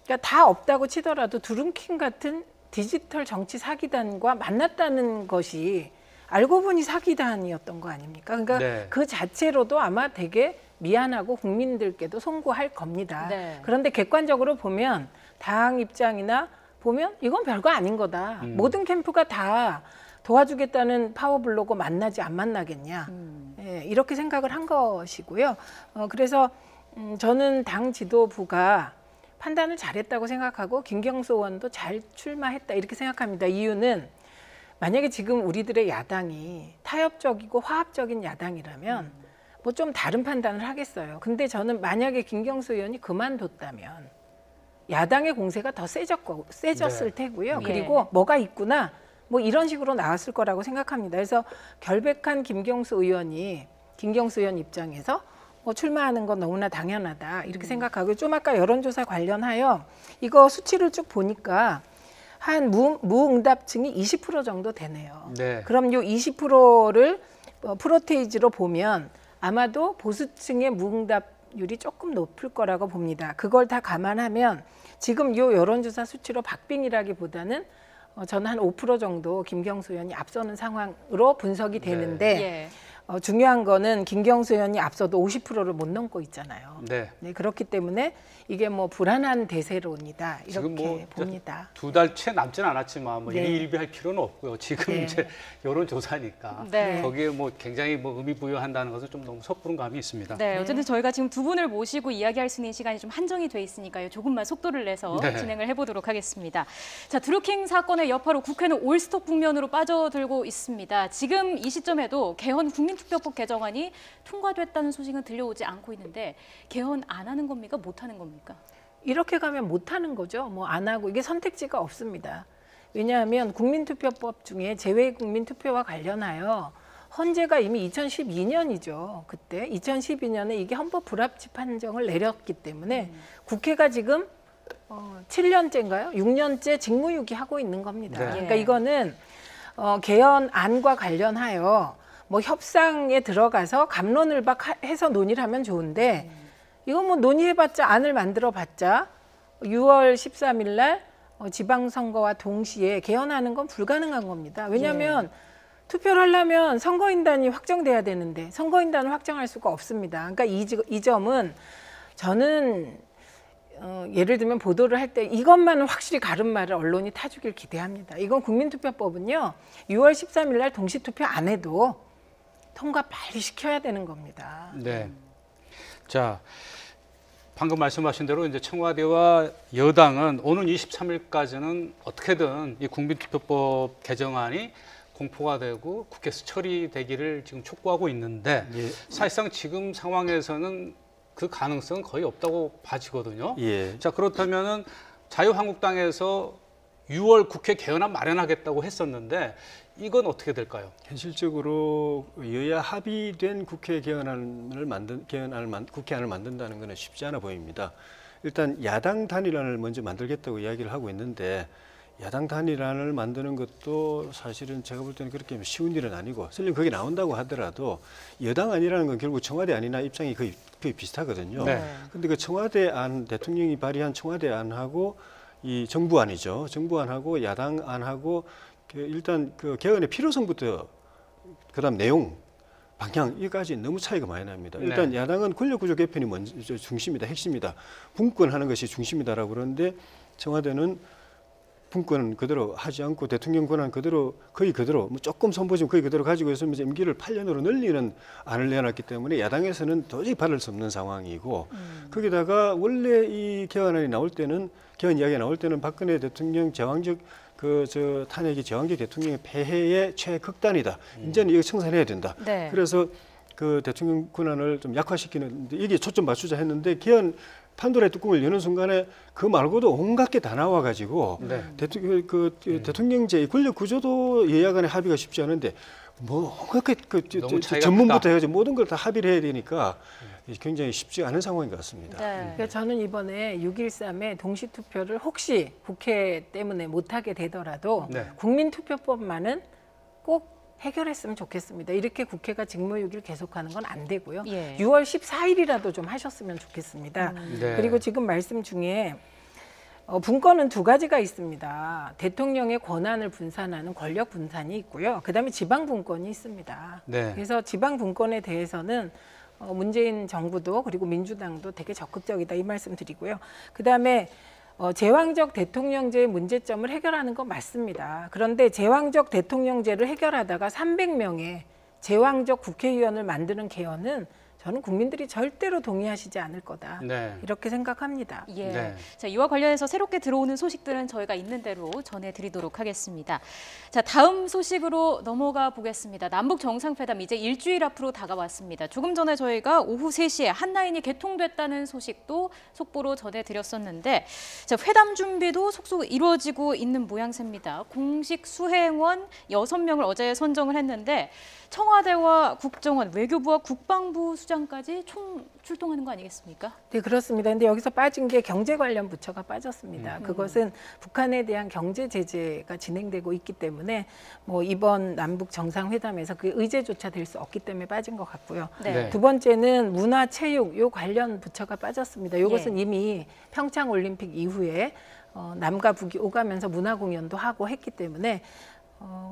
그러니까 다 없다고 치더라도 드루킹 같은 디지털 정치 사기단과 만났다는 것이 알고 보니 사기단이었던 거 아닙니까? 그러니까 네. 그 자체로도 아마 되게 미안하고 국민들께도 송구할 겁니다. 네. 그런데 객관적으로 보면 당 입장이나 보면 이건 별거 아닌 거다. 모든 캠프가 다 도와주겠다는 파워블로거 만나지 안 만나겠냐. 예, 이렇게 생각을 한 것이고요. 그래서 저는 당 지도부가 판단을 잘했다고 생각하고 김경수 의원도 잘 출마했다 이렇게 생각합니다. 이유는 만약에 지금 우리들의 야당이 타협적이고 화합적인 야당이라면 뭐 좀 다른 판단을 하겠어요. 근데 저는 만약에 김경수 의원이 그만뒀다면 야당의 공세가 더 세졌을 테고요. 네. 그리고 뭐가 있구나 뭐 이런 식으로 나왔을 거라고 생각합니다. 그래서 결백한 김경수 의원 입장에서 뭐 출마하는 건 너무나 당연하다 이렇게 생각하고 좀 아까 여론조사 관련하여 이거 수치를 쭉 보니까 한 무응답층이 20% 정도 되네요. 네. 그럼 요 20%를 프로테이지로 보면 아마도 보수층의 무응답률이 조금 높을 거라고 봅니다. 그걸 다 감안하면 지금 이 여론조사 수치로 박빙이라기보다는 저는 한 5% 정도 김경수 의원이 앞서는 상황으로 분석이 되는데 예. 중요한 거는 김경수 의원이 앞서도 50%를 못 넘고 있잖아요. 네. 네, 그렇기 때문에 이게 뭐 불안한 대세론이다 이렇게 지금 뭐 봅니다. 두 달 채 남지는 않았지만 뭐 네. 일희일비할 필요는 없고요. 지금 네. 이제 여론조사니까 네. 거기에 뭐 굉장히 뭐 의미 부여한다는 것은 좀 너무 섣부른 감이 있습니다. 네, 어쨌든 저희가 지금 두 분을 모시고 이야기할 수 있는 시간이 좀 한정이 돼 있으니까요. 조금만 속도를 내서 네. 진행을 해보도록 하겠습니다. 자, 드루킹 사건의 여파로 국회는 올스톱 국면으로 빠져들고 있습니다. 지금 이 시점에도 개헌 국민투표법 개정안이 통과됐다는 소식은 들려오지 않고 있는데 개헌 안 하는 겁니까? 못 하는 겁니까? 이렇게 가면 못 하는 거죠. 뭐 안 하고 이게 선택지가 없습니다. 왜냐하면 국민투표법 중에 재외국민투표와 관련하여 헌재가 이미 2012년이죠. 그때 2012년에 이게 헌법 불합치 판정을 내렸기 때문에 국회가 지금 7년째인가요? 6년째 직무유기하고 있는 겁니다. 네. 그러니까 이거는 개헌안과 관련하여 뭐 협상에 들어가서 갑론을박해서 논의를 하면 좋은데 이거 뭐 논의해봤자 안을 만들어봤자 6월 13일 날 지방선거와 동시에 개헌하는 건 불가능한 겁니다. 왜냐하면 투표를 하려면 선거인단이 확정돼야 되는데 선거인단을 확정할 수가 없습니다. 그러니까 이 점은 저는 예를 들면 보도를 할 때 이것만은 확실히 가름말을 언론이 타주길 기대합니다. 이건 국민투표법은요. 6월 13일 날 동시투표 안 해도 통과 빨리 시켜야 되는 겁니다. 네. 자, 방금 말씀하신 대로 이제 청와대와 여당은 오는 23일까지는 어떻게든 이 국민투표법 개정안이 공포가 되고 국회에서 처리되기를 지금 촉구하고 있는데 예. 사실상 지금 상황에서는 그 가능성은 거의 없다고 봐지거든요. 예. 자, 그렇다면은 자유한국당에서 6월 국회 개헌안 마련하겠다고 했었는데 이건 어떻게 될까요? 현실적으로 여야 합의된 국회 개헌안을 국회안을 만든다는 것은 쉽지 않아 보입니다. 일단 야당 단일안을 먼저 만들겠다고 이야기를 하고 있는데 야당 단일안을 만드는 것도 사실은 제가 볼 때는 그렇게 쉬운 일은 아니고 설령 거기 나온다고 하더라도 여당 안이라는 건 결국 청와대 안이나 입장이 거의 비슷하거든요. 네. 근데 그 청와대 안, 대통령이 발의한 청와대 안하고 이 정부 안이죠. 정부 안하고 야당 안하고 일단 그 개헌의 필요성부터 그다음 내용, 방향 이까지 너무 차이가 많이 납니다. 일단 네. 야당은 권력구조 개편이 먼저 중심이다, 핵심이다, 분권하는 것이 중심이다라고 그러는데 청와대는 분권 그대로 하지 않고 대통령 권한 그대로 거의 그대로 뭐 조금 손보지만 거의 그대로 가지고 있으면서 임기를 8년으로 늘리는 안을 내놨기 때문에 야당에서는 도저히 받을 수 없는 상황이고 거기다가 원래 이 개헌안이 나올 때는 개헌 이야기가 나올 때는 박근혜 대통령 제왕적 탄핵이 제왕적 대통령의 폐해의 최극단이다. 이제는 이거 청산해야 된다. 네. 그래서 그 대통령 권한을 좀 약화시키는 이게 초점 맞추자 했는데 개헌 판도라의 뚜껑을 여는 순간에 그 말고도 온갖 게 다 나와가지고 네. 대통령제 권력 구조도 여야 간의 합의가 쉽지 않은데 뭐 온갖 너무 차이가 전문부터 크다. 해가지고 모든 걸 다 합의를 해야 되니까 굉장히 쉽지 않은 상황인 것 같습니다. 네. 그러니까 저는 이번에 6.13의 동시투표를 혹시 국회 때문에 못하게 되더라도 네. 국민투표법만은 꼭 해결했으면 좋겠습니다. 이렇게 국회가 직무유기를 계속하는 건 안 되고요. 예. 6월 14일이라도 좀 하셨으면 좋겠습니다. 네. 그리고 지금 말씀 중에 분권은 두 가지가 있습니다. 대통령의 권한을 분산하는 권력 분산이 있고요. 그다음에 지방 분권이 있습니다. 네. 그래서 지방 분권에 대해서는 문재인 정부도 그리고 민주당도 되게 적극적이다 이 말씀 드리고요. 그다음에 제왕적 대통령제의 문제점을 해결하는 건 맞습니다. 그런데 제왕적 대통령제를 해결하다가 300명의 제왕적 국회의원을 만드는 개헌은 저는 국민들이 절대로 동의하시지 않을 거다. 네. 이렇게 생각합니다. 예. 네. 자, 이와 관련해서 새롭게 들어오는 소식들은 저희가 있는 대로 전해드리도록 하겠습니다. 자, 다음 소식으로 넘어가 보겠습니다. 남북 정상회담 이제 일주일 앞으로 다가왔습니다. 조금 전에 저희가 오후 3시에 한라인이 개통됐다는 소식도 속보로 전해드렸었는데 자, 회담 준비도 속속 이루어지고 있는 모양새입니다. 공식 수행원 6명을 어제 선정을 했는데 청와대와 국정원, 외교부와 국방부 수장까지 총 출동하는 거 아니겠습니까? 네, 그렇습니다. 근데 여기서 빠진 게 경제 관련 부처가 빠졌습니다. 그것은 북한에 대한 경제 제재가 진행되고 있기 때문에 뭐 이번 남북 정상회담에서 그 의제조차 될 수 없기 때문에 빠진 것 같고요. 네. 두 번째는 문화, 체육 요 관련 부처가 빠졌습니다. 이것은 이미 평창 올림픽 이후에 남과 북이 오가면서 문화 공연도 하고 했기 때문에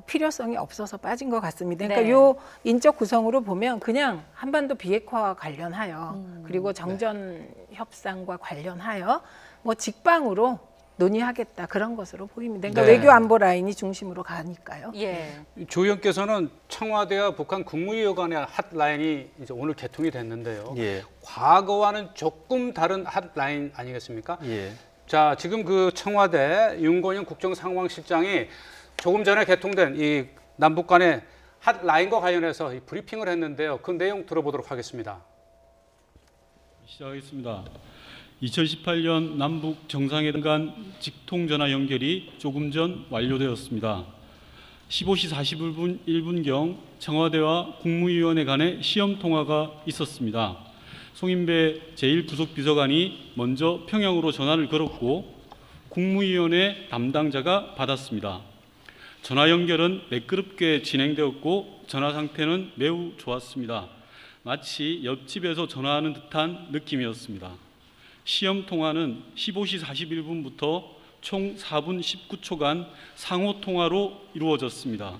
필요성이 없어서 빠진 것 같습니다. 그러니까 네. 요 인적 구성으로 보면 그냥 한반도 비핵화와 관련하여 그리고 정전 협상과 관련하여 뭐 직방으로 논의하겠다 그런 것으로 보입니다. 그러니까 네. 외교 안보 라인이 중심으로 가니까요. 예. 조 의원께서는 청와대와 북한 국무위원 간의 핫라인이 이제 오늘 개통이 됐는데요. 예. 과거와는 조금 다른 핫라인 아니겠습니까? 예. 자, 지금 그 청와대 윤건영 국정상황실장이 조금 전에 개통된 이 남북 간의 핫라인과 관련해서 이 브리핑을 했는데요. 그 내용 들어보도록 하겠습니다. 시작하겠습니다. 2018년 남북 정상회담 간 직통 전화 연결이 조금 전 완료되었습니다. 15시 41분경 청와대와 국무위원회 간의 시험 통화가 있었습니다. 송인배 제1부속비서관이 먼저 평양으로 전화를 걸었고 국무위원회 담당자가 받았습니다. 전화 연결은 매끄럽게 진행되었고 전화 상태는 매우 좋았습니다. 마치 옆집에서 전화하는 듯한 느낌이었습니다. 시험 통화는 15시 41분부터 총 4분 19초간 상호 통화로 이루어졌습니다.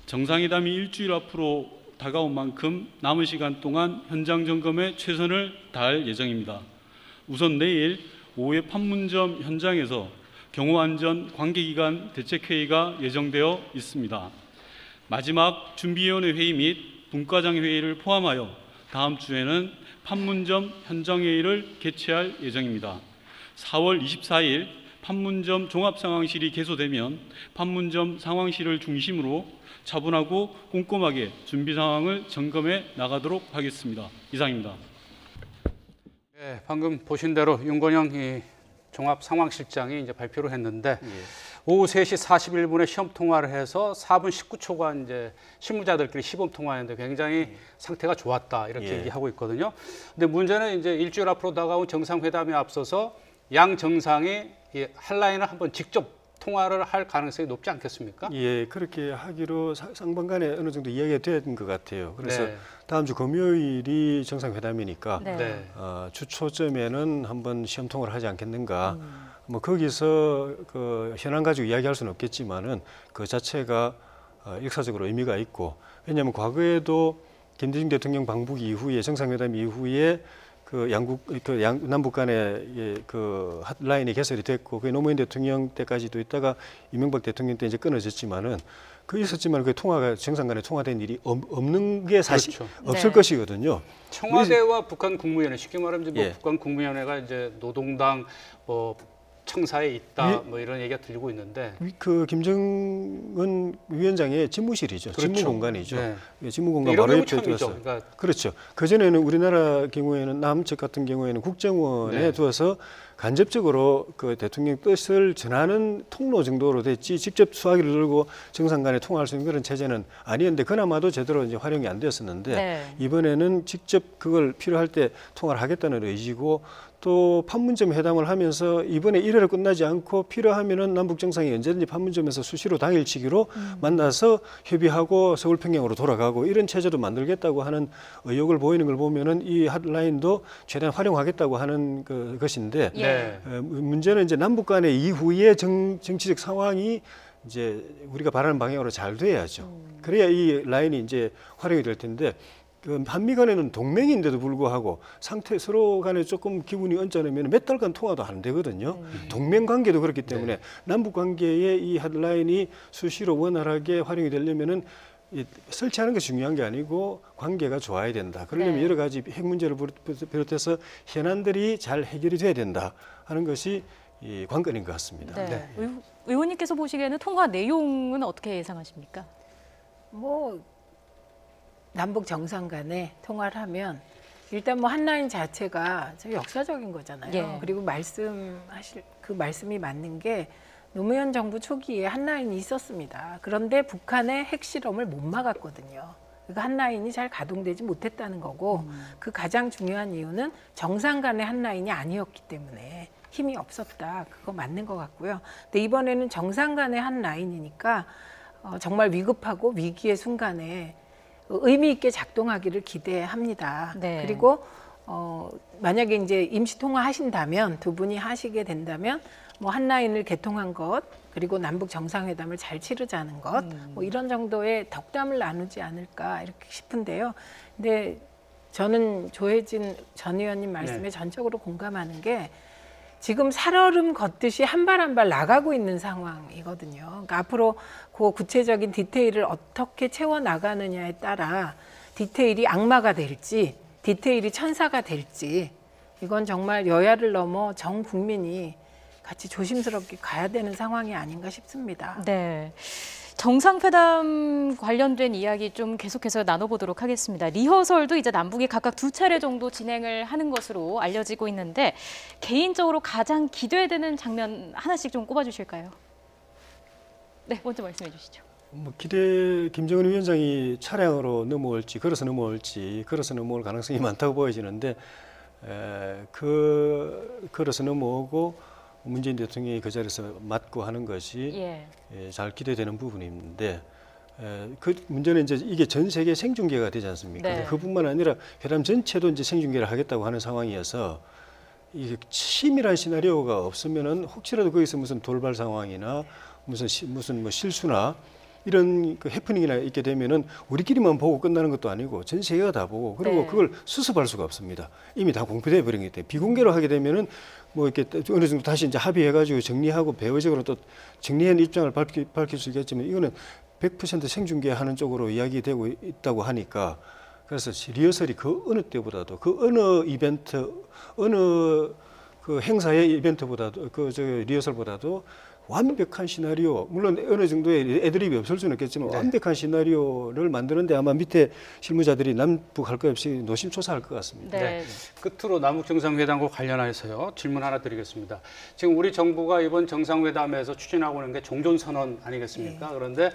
정상회담이 일주일 앞으로 다가온 만큼 남은 시간 동안 현장 점검에 최선을 다할 예정입니다. 우선 내일 오후에 판문점 현장에서 경호안전 관계기관 대책회의가 예정되어 있습니다. 마지막 준비위원회 회의 및 분과장 회의를 포함하여 다음 주에는 판문점 현장회의를 개최할 예정입니다. 4월 24일 판문점 종합상황실이 개소되면 판문점 상황실을 중심으로 차분하고 꼼꼼하게 준비 상황을 점검해 나가도록 하겠습니다. 이상입니다. 네, 방금 보신 대로 윤건영 이 종합상황실장이 이제 발표를 했는데 오후 3시 41분에 시험 통화를 해서 4분 19초간 이제 실무자들끼리 시범 통화했는데 굉장히 상태가 좋았다 이렇게 얘기하고 있거든요. 근데 문제는 이제 일주일 앞으로 다가온 정상회담에 앞서서 양 정상이 이 핫라인을 한번 직접 통화를 할 가능성이 높지 않겠습니까? 예, 그렇게 하기로 상반간에 어느 정도 이야기가 된 것 같아요. 그래서 네. 다음 주 금요일이 정상회담이니까 네. 네. 주초쯤에는 한번 시험 통화를 하지 않겠는가. 뭐 거기서 그 현안 가지고 이야기할 수는 없겠지만은 그 자체가 역사적으로 의미가 있고, 왜냐하면 과거에도 김대중 대통령 방북 이후에 정상회담 이후에 그 남북 간의 그 핫라인이 개설이 됐고, 그게 노무현 대통령 때까지도 있다가 이명박 대통령 때 이제 끊어졌지만은 그 있었지만 그 통화가 정상 간에 통화된 일이 없는 게 사실 그렇죠. 없을 네. 것이거든요. 청와대와 북한 국무위원회 쉽게 말하면 이제 뭐 예. 북한 국무위원회가 이제 노동당 뭐 청사에 있다 뭐 이런 얘기가 들리고 있는데 그 김정은 위원장의 집무실이죠. 그렇죠. 집무 공간이죠. 네. 집무 공간 이런 바로 경우 옆에 처음이죠. 두어서. 그러니까 그렇죠. 그 전에는 우리나라 경우에는 남측 같은 경우에는 국정원에 네. 두어서 간접적으로 그 대통령 뜻을 전하는 통로 정도로 됐지 직접 수화기를 들고 정상 간에 통화할 수 있는 그런 체제는 아니었는데 그나마도 제대로 이제 활용이 안 되었었는데 네. 이번에는 직접 그걸 필요할 때 통화를 하겠다는 의지고, 또 판문점 회담을 하면서 이번에 1회로 끝나지 않고 필요하면은 남북 정상이 언제든지 판문점에서 수시로 당일치기로 만나서 협의하고 서울 평양으로 돌아가고 이런 체제도 만들겠다고 하는 의욕을 보이는 걸 보면은 이 핫라인도 최대한 활용하겠다고 하는 것인데 예. 네. 문제는 이제 남북 간의 이후의 정치적 상황이 이제 우리가 바라는 방향으로 잘 돼야죠. 그래야 이 라인이 이제 활용이 될 텐데, 그 한미 간에는 동맹인데도 불구하고 상태 서로 간에 조금 기분이 언짢으면 몇 달간 통화도 안 되거든요. 동맹 관계도 그렇기 때문에 남북 관계의 이 핫라인이 수시로 원활하게 활용이 되려면은 설치하는 게 중요한 게 아니고 관계가 좋아야 된다. 그러려면 네. 여러 가지 핵 문제를 비롯해서 현안들이 잘 해결이 돼야 된다 하는 것이 이 관건인 것 같습니다. 네. 의원님께서 보시기에는 통화 내용은 어떻게 예상하십니까? 뭐 남북 정상 간에 통화를 하면 일단 뭐 한라인 자체가 좀 역사적인 거잖아요. 예. 그리고 그 말씀이 맞는 게 노무현 정부 초기에 한라인이 있었습니다. 그런데 북한의 핵실험을 못 막았거든요. 그러니까 한 라인이 잘 가동되지 못했다는 거고 그 가장 중요한 이유는 정상 간의 한 라인이 아니었기 때문에 힘이 없었다. 그거 맞는 것 같고요. 근데 이번에는 정상 간의 한 라인이니까 정말 위급하고 위기의 순간에 의미 있게 작동하기를 기대합니다. 네. 그리고 만약에 이제 임시 통화하신다면 두 분이 하시게 된다면 뭐 한 라인을 개통한 것 그리고 남북 정상회담을 잘 치르자는 것 뭐 이런 정도의 덕담을 나누지 않을까 이렇게 싶은데요. 근데 저는 조혜진 전 의원님 말씀에 전적으로 공감하는 게 지금 살얼음 걷듯이 한 발 한 발 나가고 있는 상황이거든요. 그러니까 앞으로 그 구체적인 디테일을 어떻게 채워 나가느냐에 따라 디테일이 악마가 될지 디테일이 천사가 될지 이건 정말 여야를 넘어 전 국민이 같이 조심스럽게 가야 되는 상황이 아닌가 싶습니다. 네. 정상회담 관련된 이야기 좀 계속해서 나눠보도록 하겠습니다. 리허설도 이제 남북이 각각 2차례 정도 진행을 하는 것으로 알려지고 있는데 개인적으로 가장 기대되는 장면 하나씩 좀 꼽아주실까요? 네, 먼저 말씀해 주시죠. 뭐 김정은 위원장이 차량으로 넘어올지 걸어서 넘어올 가능성이 많다고 보여지는데 걸어서 넘어오고 문재인 대통령이 그 자리에서 맞고 하는 것이 잘 기대되는 부분인데 그 문제는 이제 이게 전 세계 생중계가 되지 않습니까? 네. 그뿐만 아니라 회담 전체도 이제 생중계를 하겠다고 하는 상황이어서 이게 치밀한 시나리오가 없으면은 혹시라도 거기서 무슨 돌발 상황이나 무슨 뭐 실수나 이런 그 해프닝이나 있게 되면은 우리끼리만 보고 끝나는 것도 아니고 전 세계가 다 보고 그리고 그걸 수습할 수가 없습니다. 이미 다 공표돼 버린 기 때문에 비공개로 하게 되면은 뭐 이렇게 어느 정도 다시 이제 합의해가지고 정리하고 배후적으로 또 정리한 입장을 밝힐 수 있겠지만 이거는 100% 생중계하는 쪽으로 이야기되고 있다고 하니까 그래서 리허설이 그 어느 때보다도 그 어느 이벤트 어느 그 행사의 이벤트보다도 리허설보다도 완벽한 시나리오, 물론 어느 정도의 애드립이 없을 수는 있겠지만 완벽한 시나리오를 만드는데 아마 밑에 실무자들이 남북 할 것 없이 노심초사할 것 같습니다. 네. 끝으로 남북 정상회담과 관련해서요 질문 하나 드리겠습니다. 지금 우리 정부가 이번 정상회담에서 추진하고 있는 게 종전선언 아니겠습니까? 그런데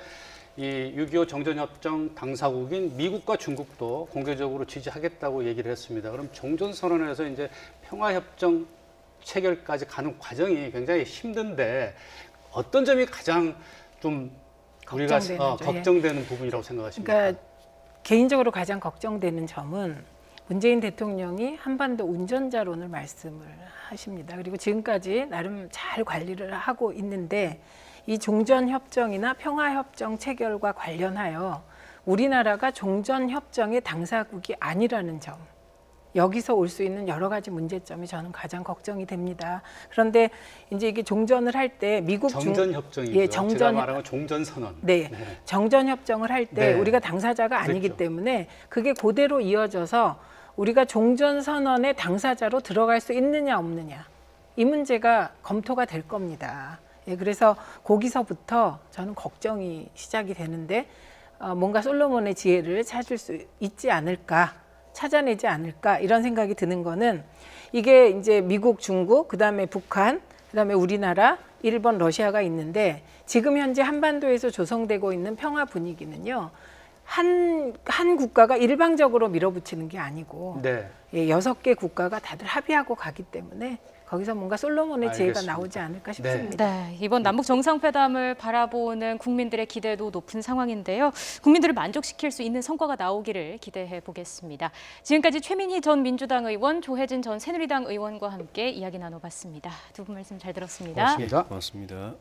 이 6.25 정전협정 당사국인 미국과 중국도 공개적으로 지지하겠다고 얘기를 했습니다. 그럼 종전선언에서 이제 평화협정 체결까지 가는 과정이 굉장히 힘든데 어떤 점이 가장 좀 우리가 걱정되는 부분이라고 생각하십니까? 그러니까 개인적으로 가장 걱정되는 점은 문재인 대통령이 한반도 운전자론을 말씀을 하십니다. 그리고 지금까지 나름 잘 관리를 하고 있는데 이 종전협정이나 평화협정 체결과 관련하여 우리나라가 종전협정의 당사국이 아니라는 점. 여기서 올 수 있는 여러 가지 문제점이 저는 가장 걱정이 됩니다. 그런데 이제 이게 종전을 할 때 미국 정전협정이죠. 제가 말하는 종전선언. 네, 정전협정을 할 때 우리가 당사자가 아니기 때문에 그게 그대로 이어져서 우리가 종전선언의 당사자로 들어갈 수 있느냐 없느냐 이 문제가 검토가 될 겁니다. 그래서 거기서부터 저는 걱정이 시작이 되는데 뭔가 솔로몬의 지혜를 찾을 수 있지 않을까. 찾아내지 않을까 이런 생각이 드는 거는 이게 이제 미국, 중국, 그다음에 북한, 그다음에 우리나라, 일본, 러시아가 있는데 지금 현재 한반도에서 조성되고 있는 평화 분위기는요. 한 국가가 일방적으로 밀어붙이는 게 아니고 6개 국가가 다들 합의하고 가기 때문에 거기서 뭔가 솔로몬의 지혜가 나오지 않을까 싶습니다. 네, 이번 남북 정상회담을 바라보는 국민들의 기대도 높은 상황인데요. 국민들을 만족시킬 수 있는 성과가 나오기를 기대해 보겠습니다. 지금까지 최민희 전 민주당 의원, 조혜진 전 새누리당 의원과 함께 이야기 나눠봤습니다. 두 분 말씀 잘 들었습니다. 고맙습니다.